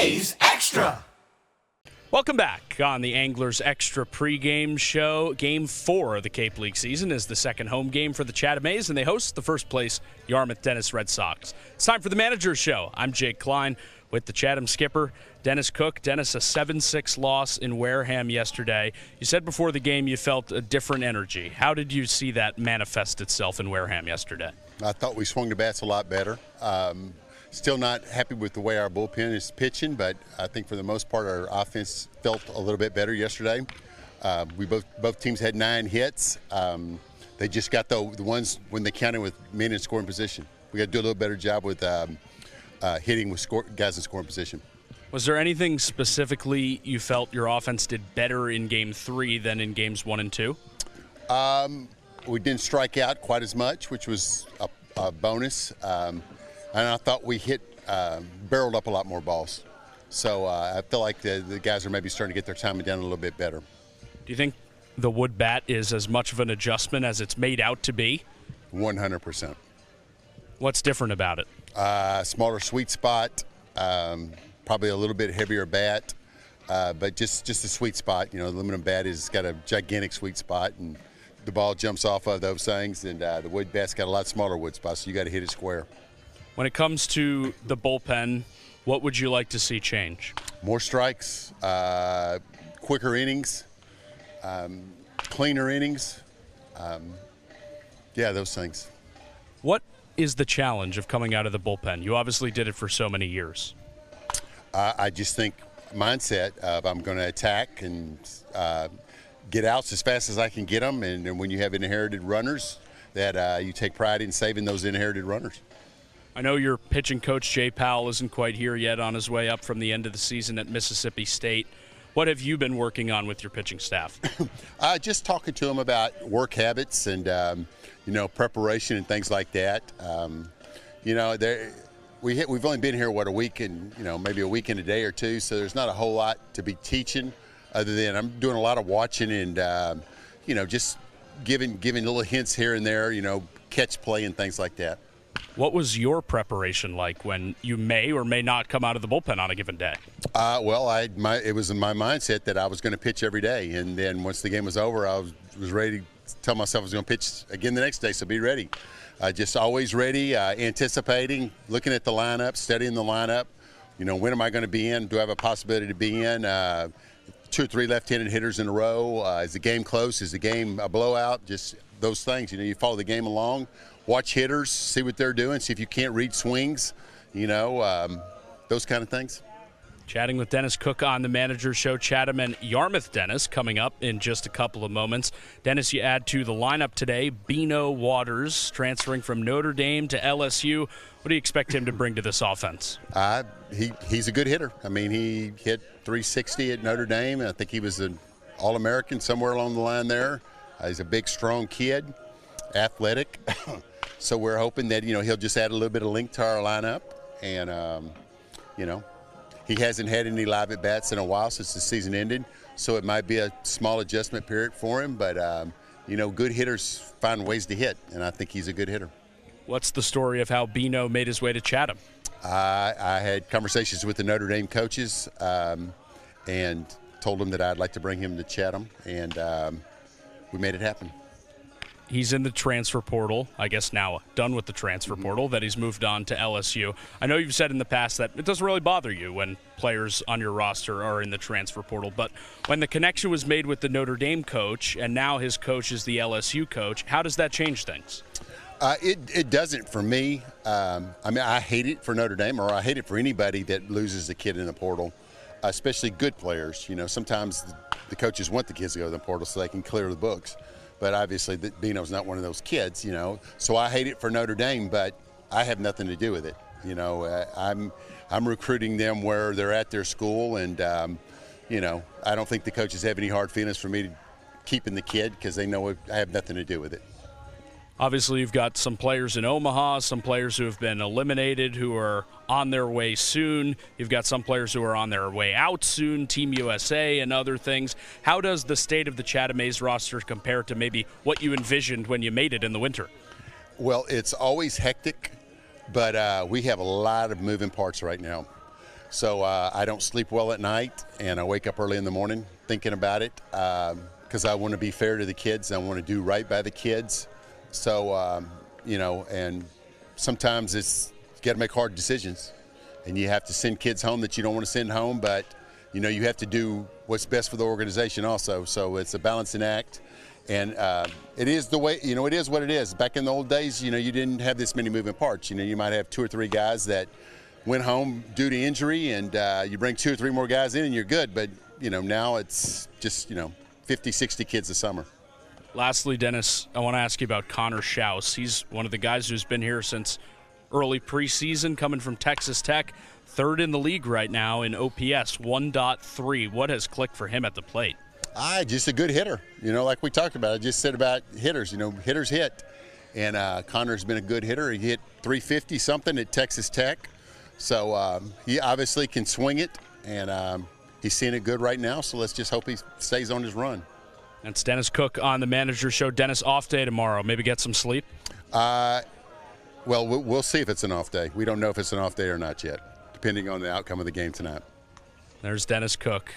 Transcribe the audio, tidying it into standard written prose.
A's Extra. Welcome back on the Anglers Extra pregame show. Game 4 of the Cape League season is the second home game for the Chatham A's, and they host the first-place Yarmouth-Dennis Red Sox. It's time for the Manager's Show. I'm Jake Klein with the Chatham skipper, Dennis Cook. Dennis, a 7-6 loss in Wareham yesterday. You said before the game you felt a different energy. How did you see that manifest itself in Wareham yesterday? I thought we swung the bats a lot better. Still not happy with the way our bullpen is pitching, but I think for the most part our offense felt a little bit better yesterday. We both teams had 9 hits. They just got the ones when they counted with men in scoring position. We got to do a little better job with hitting with guys in scoring position. Was there anything specifically you felt your offense did better in Game 3 than in Games 1 and 2? We didn't strike out quite as much, which was a bonus. And I thought we barreled up a lot more balls. So I feel like the guys are maybe starting to get their timing down a little bit better. Do you think the wood bat is as much of an adjustment as it's made out to be? 100%. What's different about it? Smaller sweet spot, probably a little bit heavier bat, but just a sweet spot. You know, aluminum bat has got a gigantic sweet spot, and the ball jumps off of those things, and the wood bat's got a lot smaller wood spots, so you got to hit it square. When it comes to the bullpen, what would you like to see change? More strikes, quicker innings, cleaner innings. Yeah, those things. What is the challenge of coming out of the bullpen? You obviously did it for so many years. I just think mindset of I'm going to attack and get outs as fast as I can get them, and when you have inherited runners, that you take pride in saving those inherited runners. I know your pitching coach, Jay Powell, isn't quite here yet, on his way up from the end of the season at Mississippi State. What have you been working on with your pitching staff? Just talking to him about work habits and, preparation and things like that. We've only been here, a week and, maybe a week and a day or two, so there's not a whole lot to be teaching other than I'm doing a lot of watching and, just giving little hints here and there, catch play and things like that. What was your preparation like when you may or may not come out of the bullpen on a given day? It was in my mindset that I was going to pitch every day, and then once the game was over, I was ready to tell myself I was going to pitch again the next day, so be ready. Just always ready, anticipating, looking at the lineup, studying the lineup. When am I going to be in? Do I have a possibility to be in? 2 or 3 left-handed hitters in a row. Is the game close? Is the game a blowout? Just those things. You follow the game along. Watch hitters, see what they're doing, see if you can't read swings, those kind of things. Chatting with Dennis Cook on the Manager's Show. Chatham and Yarmouth-Dennis coming up in just a couple of moments. Dennis, you add to the lineup today Bino Waters, transferring from Notre Dame to LSU. What do you expect him to bring to this offense? He's a good hitter. I mean, he hit 360 at Notre Dame. I think he was an All-American somewhere along the line there. He's a big, strong kid, athletic. So we're hoping that, he'll just add a little bit of length to our lineup. And, he hasn't had any live at-bats in a while since the season ended. So it might be a small adjustment period for him. But, good hitters find ways to hit, and I think he's a good hitter. What's the story of how Bino made his way to Chatham? I had conversations with the Notre Dame coaches and told them that I'd like to bring him to Chatham, and we made it happen. He's in the transfer portal, I guess now done with the transfer portal, that he's moved on to LSU. I know you've said in the past that it doesn't really bother you when players on your roster are in the transfer portal, but when the connection was made with the Notre Dame coach and now his coach is the LSU coach, how does that change things? It doesn't for me. I hate it for Notre Dame, or I hate it for anybody that loses a kid in the portal, especially good players. Sometimes the coaches want the kids to go to the portal so they can clear the books. But obviously, Bino's not one of those kids, So I hate it for Notre Dame, but I have nothing to do with it. I'm recruiting them where they're at their school, and I don't think the coaches have any hard feelings for me keeping the kid because they know I have nothing to do with it. Obviously, you've got some players in Omaha, some players who have been eliminated who are on their way soon. You've got some players who are on their way out soon, Team USA and other things. How does the state of the Chatham A's roster compare to maybe what you envisioned when you made it in the winter? Well, it's always hectic, but we have a lot of moving parts right now. So I don't sleep well at night, and I wake up early in the morning thinking about it because I want to be fair to the kids. I want to do right by the kids. So, you know, and sometimes it's you got to make hard decisions, and you have to send kids home that you don't want to send home, but, you know, you have to do what's best for the organization also. So it's a balancing act. And it is the way, you know, it is what it is. Back in the old days, you know, you didn't have this many moving parts. You know, you might have 2 or 3 guys that went home due to injury, and you bring 2 or 3 more guys in and you're good. But, you know, now it's just, you know, 50, 60 kids a summer. Lastly, Dennis, I want to ask you about Connor Schaus. He's one of the guys who's been here since early preseason, coming from Texas Tech, 3rd in the league right now in OPS, 1.3. What has clicked for him at the plate? Just a good hitter. You know, like we talked about, I just said about hitters. You know, hitters hit. And Connor's been a good hitter. He hit 350-something at Texas Tech. So he obviously can swing it, and he's seeing it good right now. So let's just hope he stays on his run. That's Dennis Cook on the Manager Show. Dennis, off day tomorrow. Maybe get some sleep? Well, we'll see if it's an off day. We don't know if it's an off day or not yet, depending on the outcome of the game tonight. There's Dennis Cook.